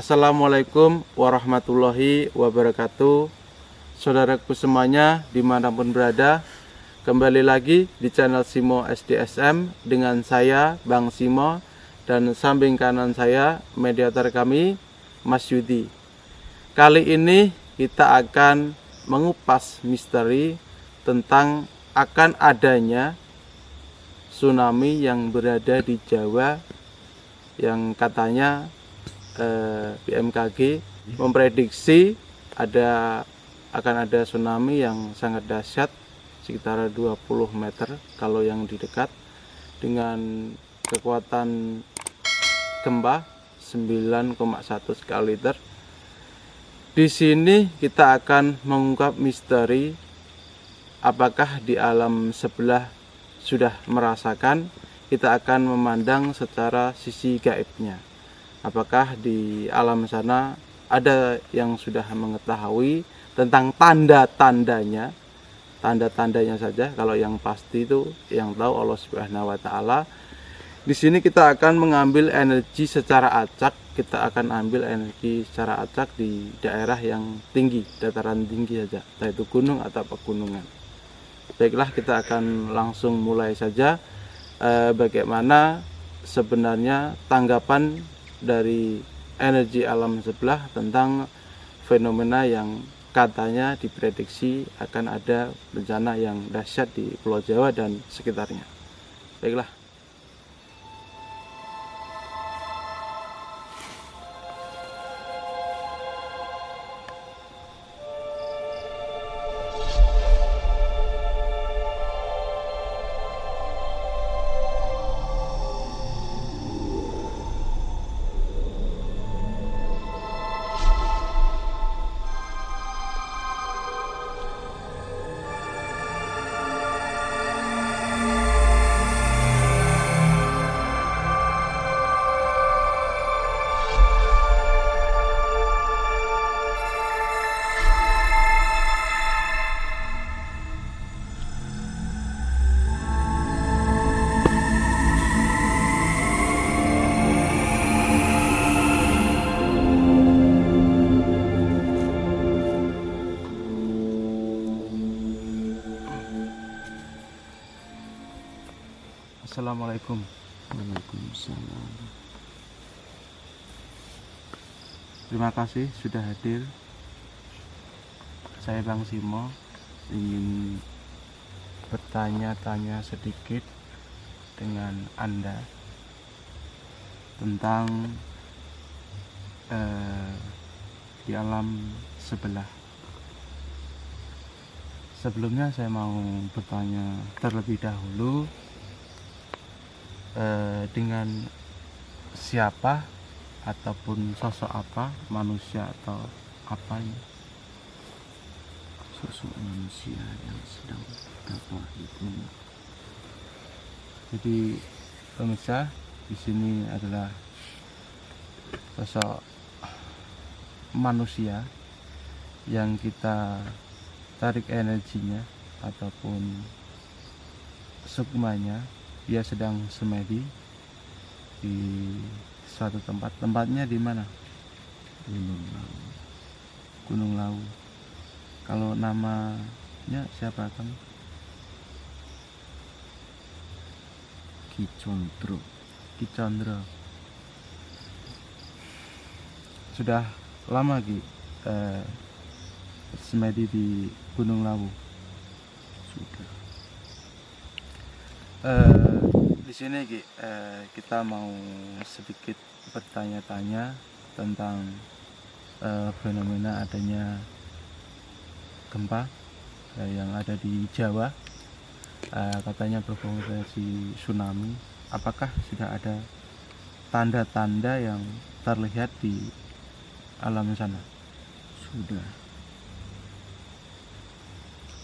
Assalamualaikum warahmatullahi wabarakatuh. Saudaraku semuanya dimanapun berada, kembali lagi di channel Simo SDSM dengan saya Bang Simo, dan samping kanan saya mediator kami Mas Yudi. Kali ini kita akan mengupas misteri tentang akan adanya tsunami yang berada di Jawa, yang katanya BMKG memprediksi akan ada tsunami yang sangat dahsyat sekitar 20 meter kalau yang di dekat, dengan kekuatan gempa 9,1 skala Richter. Di sini kita akan mengungkap misteri apakah di alam sebelah sudah merasakan. Kita akan memandang secara sisi gaibnya. Apakah di alam sana ada yang sudah mengetahui tentang tanda-tandanya saja. Kalau yang pasti itu yang tahu Allah Subhanahu wa taala. Di sini kita akan mengambil energi secara acak. Kita akan ambil energi secara acak di daerah yang tinggi, dataran tinggi saja, yaitu gunung atau pegunungan. Baiklah, kita akan langsung mulai saja. Bagaimana sebenarnya tanggapan dari energi alam sebelah tentang fenomena yang katanya diprediksi akan ada bencana yang dahsyat di Pulau Jawa dan sekitarnya. Baiklah. Assalamualaikum. Waalaikumsalam. Terima kasih sudah hadir. Saya Bang Simo ingin bertanya-tanya sedikit dengan Anda tentang di alam sebelah. Sebelumnya saya mau bertanya terlebih dahulu, dengan siapa ataupun sosok apa, manusia atau apa ini? Sosok manusia yang sedang apa itu? Jadi pemirsa, di sini adalah sosok manusia yang kita tarik energinya ataupun sukmanya. Dia sedang semedi di suatu tempat. Tempatnya di mana? Gunung Lawu. Gunung Lawu. Kalau namanya siapa kamu? Ki Condro. Ki Condro. Sudah lama Ki semedi di Gunung Lawu? Sudah. Di sini kita mau sedikit bertanya-tanya tentang fenomena adanya gempa yang ada di Jawa. Katanya berpotensi tsunami. Apakah sudah ada tanda-tanda yang terlihat di alam sana? Sudah.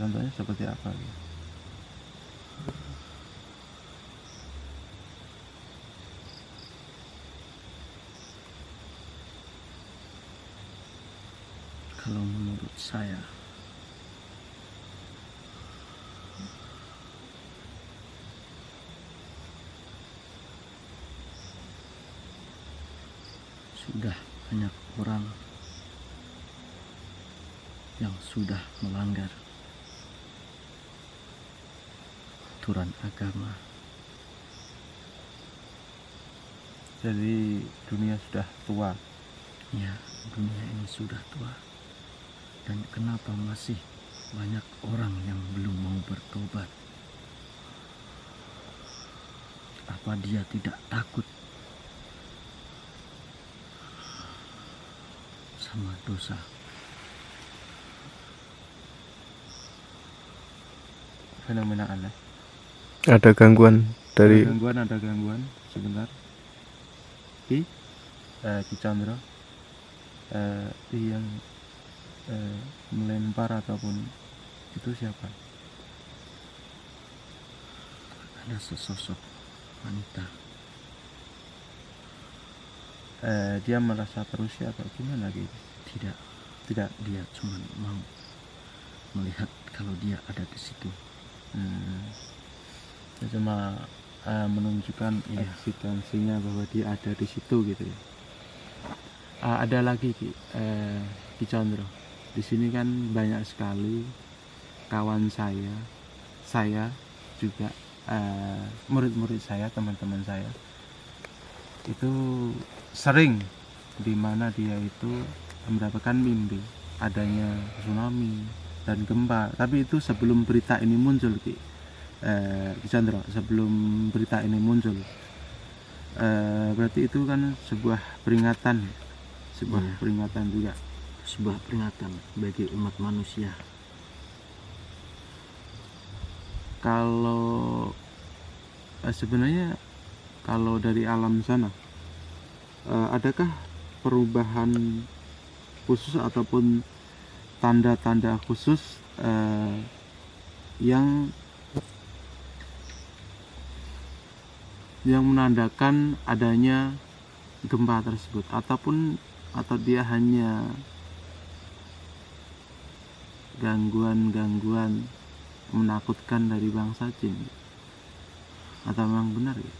Contohnya seperti apa? Kalau menurut saya sudah banyak orang yang sudah melanggar aturan agama. Jadi dunia sudah tua. Ya, dunia ini sudah tua. Dan kenapa masih banyak orang yang belum mau bertobat? Apa dia tidak takut sama dosa? Fenomena aneh. Ada gangguan dari Ada gangguan. Sebentar. Ki Chandra. Yang melempar ataupun itu siapa? Ada sesosok wanita. Dia merasa terusik atau gimana gitu? Tidak, Tidak. dia cuma mau melihat kalau dia ada di situ. Dia cuma menunjukkan Iya. eksistensinya bahwa dia ada di situ gitu ya. Ada lagi Ki Chandra. Di sini kan banyak sekali kawan saya juga murid-murid saya, teman-teman saya itu sering di mana dia itu mendapatkan mimpi adanya tsunami dan gempa. Tapi itu sebelum berita ini muncul Ki Chandra, sebelum berita ini muncul. Berarti itu kan sebuah peringatan, Iya. peringatan juga. Sebuah peringatan bagi umat manusia. Kalau sebenarnya kalau dari alam sana adakah perubahan khusus ataupun tanda-tanda khusus yang menandakan adanya gempa tersebut, atau dia hanya gangguan menakutkan dari bangsa jin, atau memang benar ya?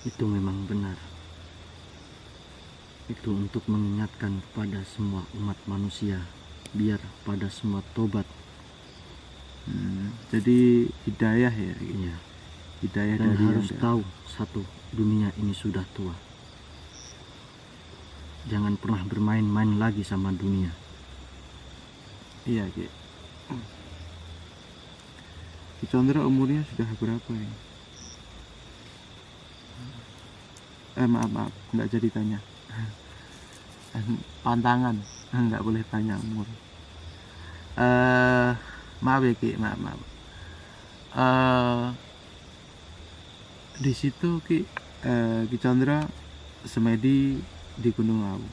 Itu memang benar. Itu untuk mengingatkan kepada semua umat manusia biar pada semua tobat. Jadi hidayah ya, Iya. hidayah Dan dari harus Anda. tahu satu, dunia ini sudah tua. Jangan pernah bermain-main lagi sama dunia. Iya Ki. Ki Chandra umurnya sudah berapa ya? Maaf, nggak jadi tanya. Pantangan, nggak boleh tanya umur. Maaf ya Ki, maaf. Di situ Ki Chandra semedi di Gunung Lawu.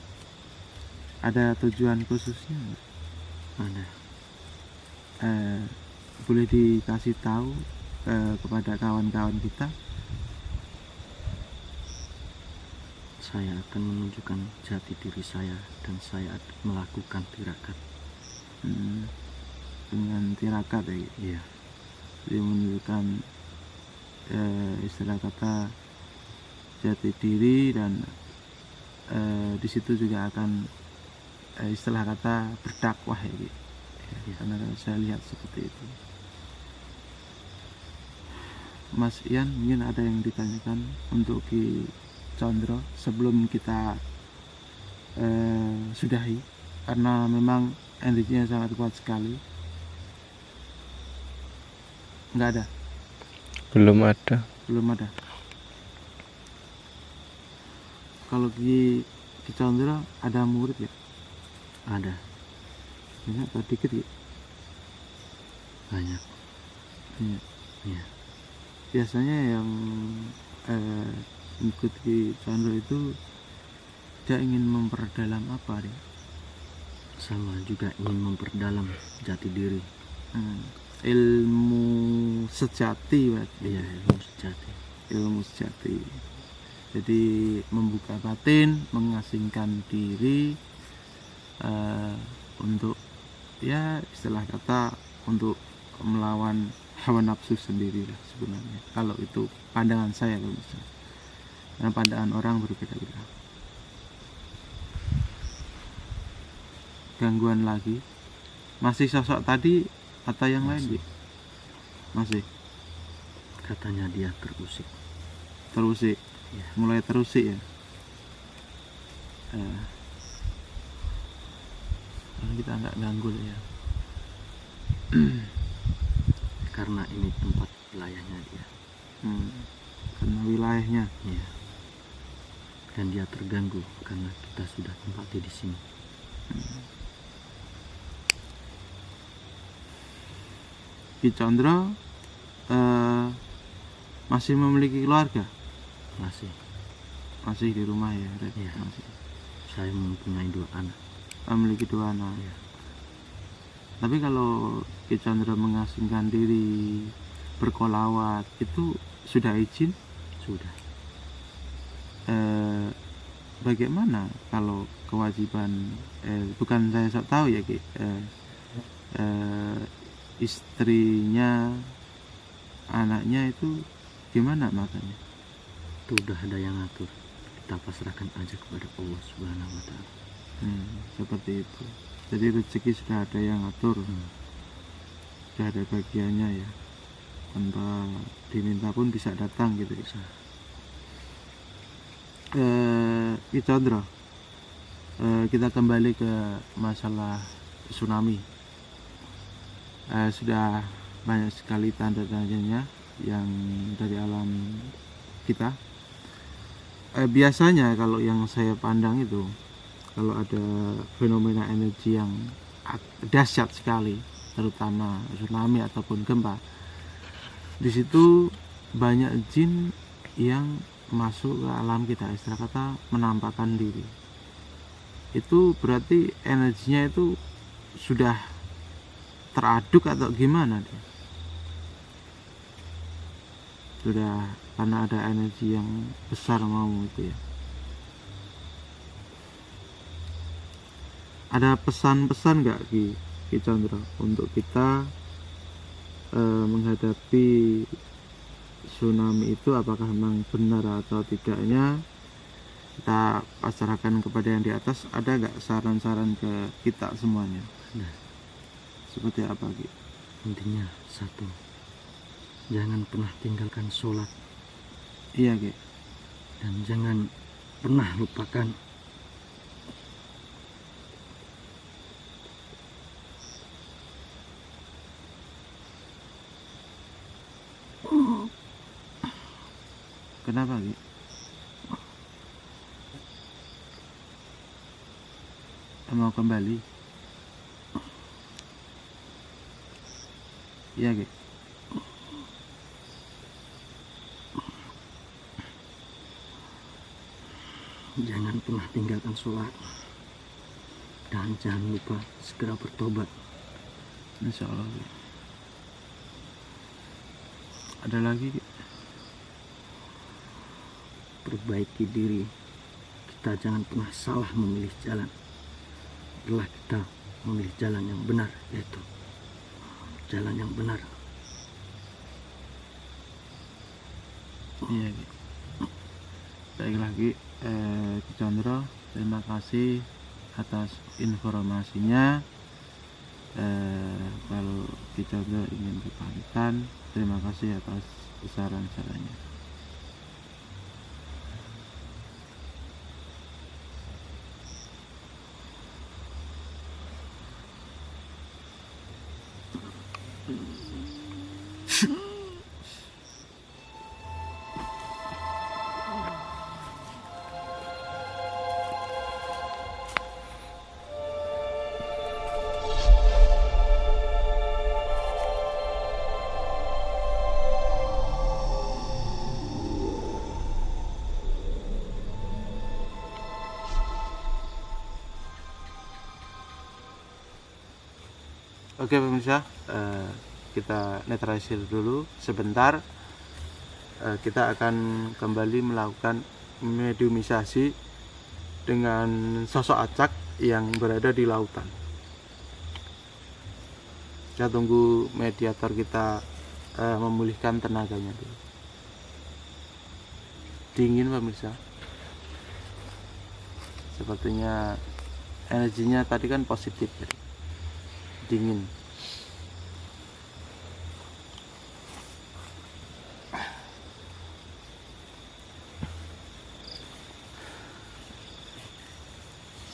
Ada tujuan khususnya nggak? Ada. Boleh dikasih tahu kepada kawan-kawan kita? Saya akan menunjukkan jati diri saya dan saya melakukan tirakat. Dengan tirakat ya Ki? Iya. Jadi menunjukkan istilah kata jati diri, dan di situ juga akan istilah kata berdakwah ya Ki? Karena saya lihat seperti itu. Mas Ian, mungkin ada yang ditanyakan untuk Ki Chandra sebelum kita sudahi, karena memang energinya sangat kuat sekali. Nggak ada? belum ada. Belum ada. Kalau Ki Chandra ada murid ya? Ada. Banyak atau dikit ya? Banyak. Iya. Iya. Biasanya yang ikut Ki Chandra itu dia ingin memperdalam apa dia? Sama juga ingin memperdalam jati diri. Ilmu sejati berarti. Iya, ilmu sejati. Ilmu sejati. Jadi membuka batin, mengasingkan diri untuk ya istilah kata untuk melawan hawa nafsu sendiri lah sebenarnya. Kalau itu pandangan saya, kalau misalnya. Karena pandangan orang berbeda-beda. gangguan lagi? Masih sosok tadi atau yang lain, Ki? Masih Katanya dia terusik. terusik, Ya. mulai terusik ya. Kita nggak ganggu ya. Karena ini tempat wilayahnya dia. Karena wilayahnya. Ya. Dan dia terganggu karena kita sudah tempati di sini. Ki Condro masih memiliki keluarga? Masih Masih di rumah ya, Red? Iya. Masih. saya mempunyai 2 anak. Memiliki 2 anak. Iya. Tapi kalau Ki Condro mengasingkan diri berkolawat itu sudah izin? Sudah. Bagaimana kalau kewajiban bukan saya sok tahu ya, Ki, istrinya, anaknya itu gimana makanya? Itu udah ada yang ngatur. Kita pasrahkan aja kepada Allah Subhanahu wa Ta'ala. Seperti itu. Jadi rezeki sudah ada yang ngatur, sudah ada bagiannya ya, tanpa diminta pun bisa datang gitu. Bisa. Ki Condro, kita kembali ke masalah tsunami. Sudah banyak sekali tanda-tandanya yang dari alam kita. Biasanya kalau yang saya pandang itu, kalau ada fenomena energi yang dahsyat sekali, terutama tsunami ataupun gempa, di situ banyak jin yang masuk ke alam kita, istilah kata menampakkan diri. Itu berarti energinya itu sudah teraduk atau gimana dia? Sudah, karena ada energi yang besar mau itu ya. Ada pesan-pesan nggak Ki Condro untuk kita menghadapi tsunami itu, apakah memang benar atau tidaknya kita pasrahkan kepada yang di atas? Ada nggak saran-saran ke kita semuanya? Ada. Seperti apa, Ki? Intinya satu, jangan pernah tinggalkan sholat. Iya, Ki. Dan jangan pernah lupakan Kenapa, Ki? Mau kembali? Iya, Ki. jangan pernah tinggalkan sholat. Dan jangan lupa segera bertobat. Insya Allah, Ki. Ada lagi, Ki? Perbaiki diri. Kita jangan pernah salah memilih jalan. Setelah kita memilih jalan yang benar, yaitu jalan yang benar. Iya, Ki. Baik lagi, Ki Condro, terima kasih atas informasinya. Kalau Ki Condro ingin berpamitan, terima kasih atas saran-sarannya. Oke pemirsa, kita netralisir dulu sebentar. Kita akan kembali melakukan mediumisasi dengan sosok acak yang berada di lautan. Kita tunggu mediator kita memulihkan tenaganya dulu. Dingin pemirsa, sepertinya energinya tadi kan positif, jadi dingin.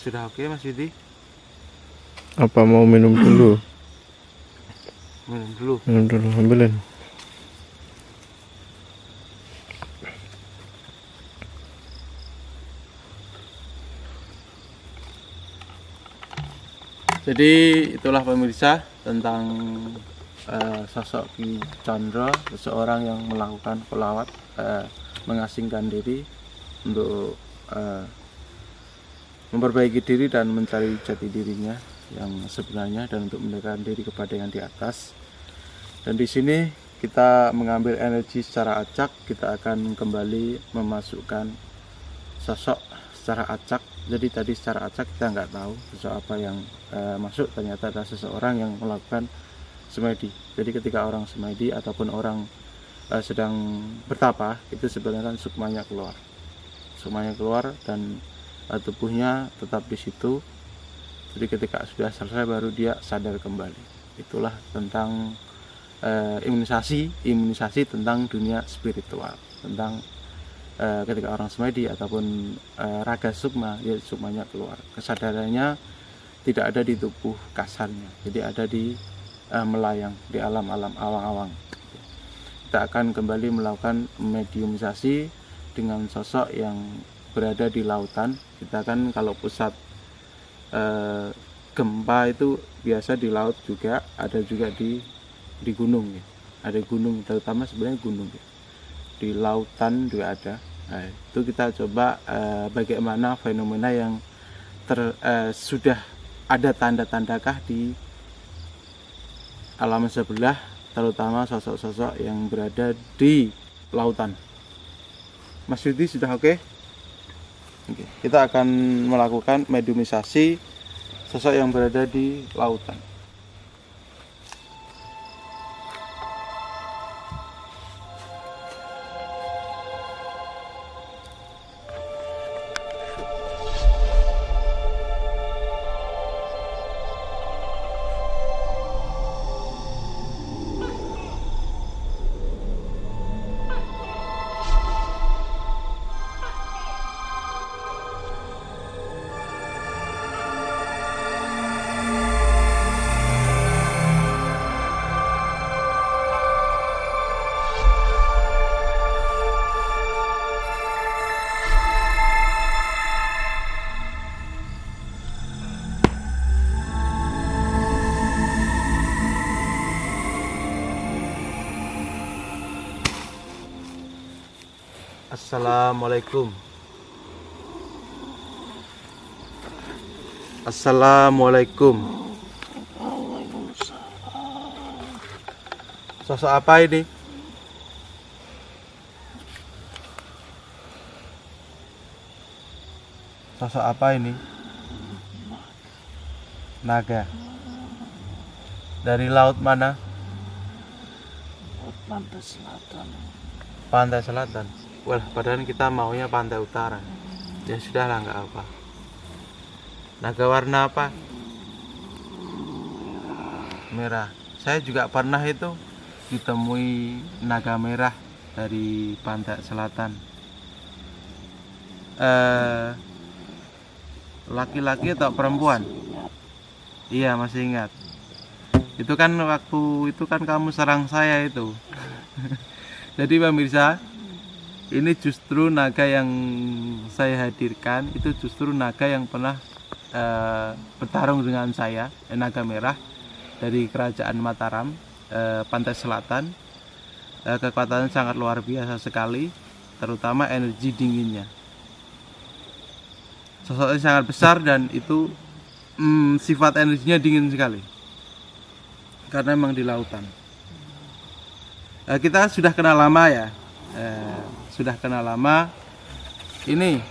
Sudah oke Mas Yudi? Apa mau minum dulu? Minum dulu. Minum dulu, ambilin. Jadi itulah pemirsa tentang sosok Ki Condro, seseorang yang melakukan pelawat, mengasingkan diri untuk memperbaiki diri dan mencari jati dirinya yang sebenarnya, dan untuk mendekatkan diri kepada yang di atas. Dan di sini kita mengambil energi secara acak, kita akan kembali memasukkan sosok secara acak. Jadi tadi secara acak kita nggak tahu sosok apa yang masuk, ternyata ada seseorang yang melakukan semedi. Jadi ketika orang semedi ataupun orang sedang bertapa, itu sebenarnya sukmanya keluar. Sukmanya keluar dan tubuhnya tetap di situ. Jadi ketika sudah selesai baru dia sadar kembali. Itulah tentang imunisasi tentang dunia spiritual, tentang ketika orang semedi ataupun raga sukma, ya sukmanya keluar, kesadarannya tidak ada di tubuh kasarnya, jadi ada di melayang di alam-alam awang-awang. Kita akan kembali melakukan mediumisasi dengan sosok yang berada di lautan. Kita kan kalau pusat gempa itu biasa di laut juga, ada juga di gunung ya, ada gunung, terutama sebenarnya gunung ya. Di lautan juga ada. Nah, itu kita coba bagaimana fenomena yang sudah ada tanda-tandakah di alam sebelah, terutama sosok-sosok yang berada di lautan. Mas Yudi sudah oke? Oke, kita akan melakukan mediumisasi sosok yang berada di lautan. Assalamualaikum. Assalamualaikum. Sosok apa ini? Sosok apa ini? Naga. Dari laut mana? Pantai Selatan. Pantai Selatan. Wah, padahal kita maunya pantai utara. Ya sudahlah, nggak apa. Naga warna apa? Merah. Saya juga pernah itu ditemui naga merah dari pantai selatan. Laki-laki atau perempuan? Iya, masih ingat. Itu kan waktu itu kan kamu serang saya itu. Jadi pemirsa, ini justru naga yang saya hadirkan, itu justru naga yang pernah bertarung dengan saya, naga merah dari kerajaan Mataram, pantai selatan. Kekuatannya sangat luar biasa sekali, terutama energi dinginnya. Sosoknya sangat besar dan itu sifat energinya dingin sekali, karena memang di lautan. Kita sudah kenal lama ya. Sudah kenal lama. Ini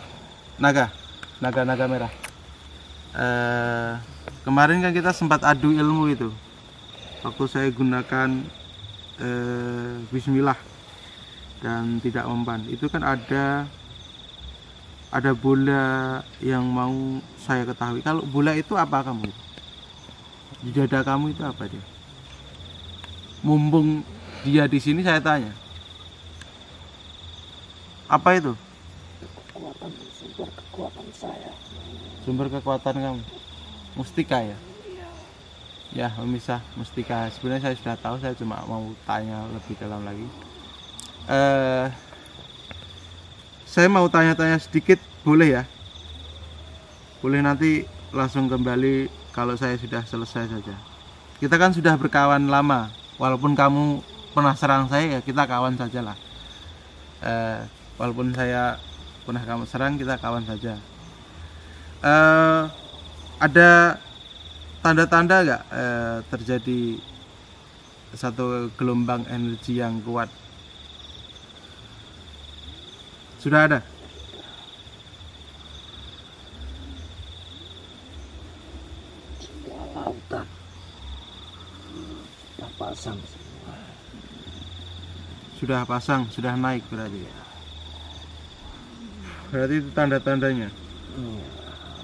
naga merah. Kemarin kan kita sempat adu ilmu itu, waktu saya gunakan Bismillah dan tidak mempan. Itu kan ada ada bola yang mau saya ketahui. Kalau bola itu apa kamu? Di dada kamu itu apa dia? Mumpung dia di sini saya tanya. Apa itu? Kekuatan, sumber kekuatan saya. Sumber kekuatan kamu. Mustika ya? Ya, pemirsa, mustika. Sebenarnya saya sudah tahu, saya cuma mau tanya lebih dalam lagi. Saya mau tanya-tanya sedikit, boleh ya? Boleh, nanti langsung kembali kalau saya sudah selesai saja. Kita kan sudah berkawan lama, walaupun kamu pernah serang saya, ya kita kawan saja lah. Walaupun saya pernah kamu serang, kita kawan saja. Ada tanda-tanda nggak terjadi satu gelombang energi yang kuat? Sudah ada? Lautan sudah pasang semua. Sudah pasang, sudah naik berarti. Berarti itu tanda-tandanya.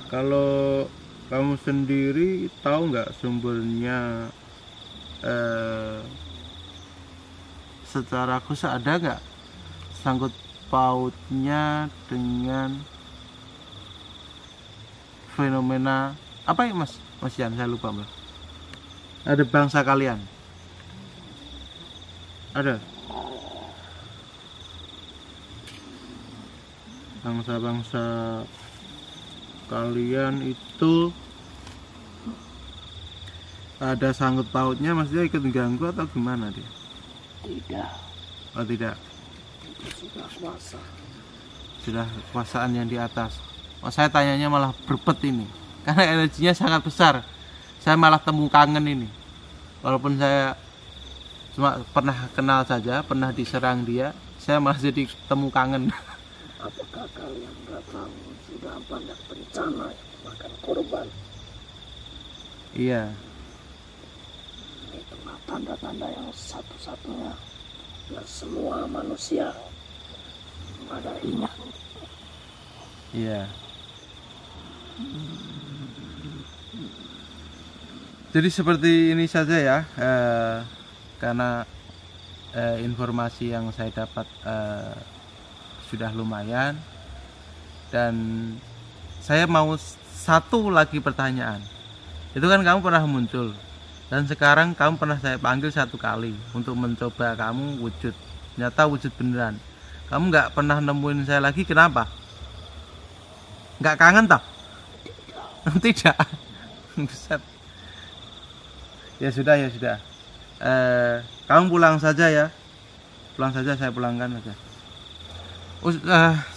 Kalau kamu sendiri tahu nggak sumbernya, secara khusus ada nggak sangkut pautnya dengan fenomena apa ya Mas Yan, saya lupa Mas. Ada bangsa kalian? Ada bangsa-bangsa kalian itu ada sangkut pautnya, maksudnya ikut ganggu atau gimana dia? Tidak. Oh tidak, Itu sudah kuasa. sudah kekuasaan yang di atas. Oh, saya tanyanya malah berpet ini, karena energinya sangat besar. Saya malah temu kangen ini, walaupun saya cuma pernah kenal saja, pernah diserang dia, saya malah jadi temu kangen. Apakah kalian nggak tahu sudah banyak bencana yang memakan korban? Iya, Itulah tanda-tanda yang satu-satunya dan semua manusia pada ingat. iya. Jadi seperti ini saja ya, karena informasi yang saya dapat sudah lumayan, dan saya mau satu lagi pertanyaan. Itu kan kamu pernah muncul, dan sekarang kamu pernah saya panggil 1 kali untuk mencoba kamu wujud, ternyata wujud beneran. Kamu nggak pernah nemuin saya lagi, kenapa? Nggak kangen toh? Tidak. Buset. Ya sudah, ya sudah. Kamu pulang saja ya. Pulang saja, saya pulangkan saja.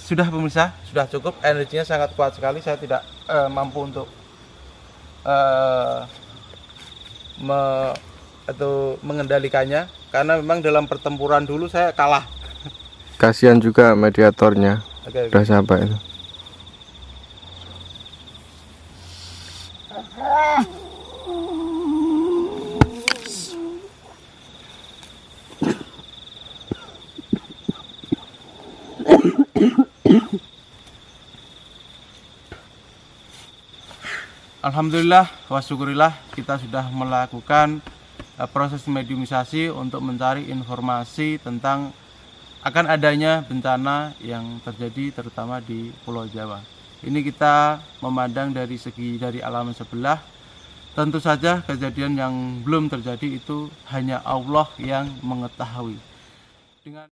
Sudah pemirsa, sudah cukup. Energinya sangat kuat sekali. Saya tidak mampu untuk mengendalikannya, karena memang dalam pertempuran dulu saya kalah. Kasihan juga mediatornya. Oke. Udah sampai itu. Alhamdulillah wa syukurillah, kita sudah melakukan proses mediumisasi untuk mencari informasi tentang akan adanya bencana yang terjadi terutama di Pulau Jawa. Ini kita memandang dari alam sebelah. Tentu saja kejadian yang belum terjadi itu hanya Allah yang mengetahui. Dengan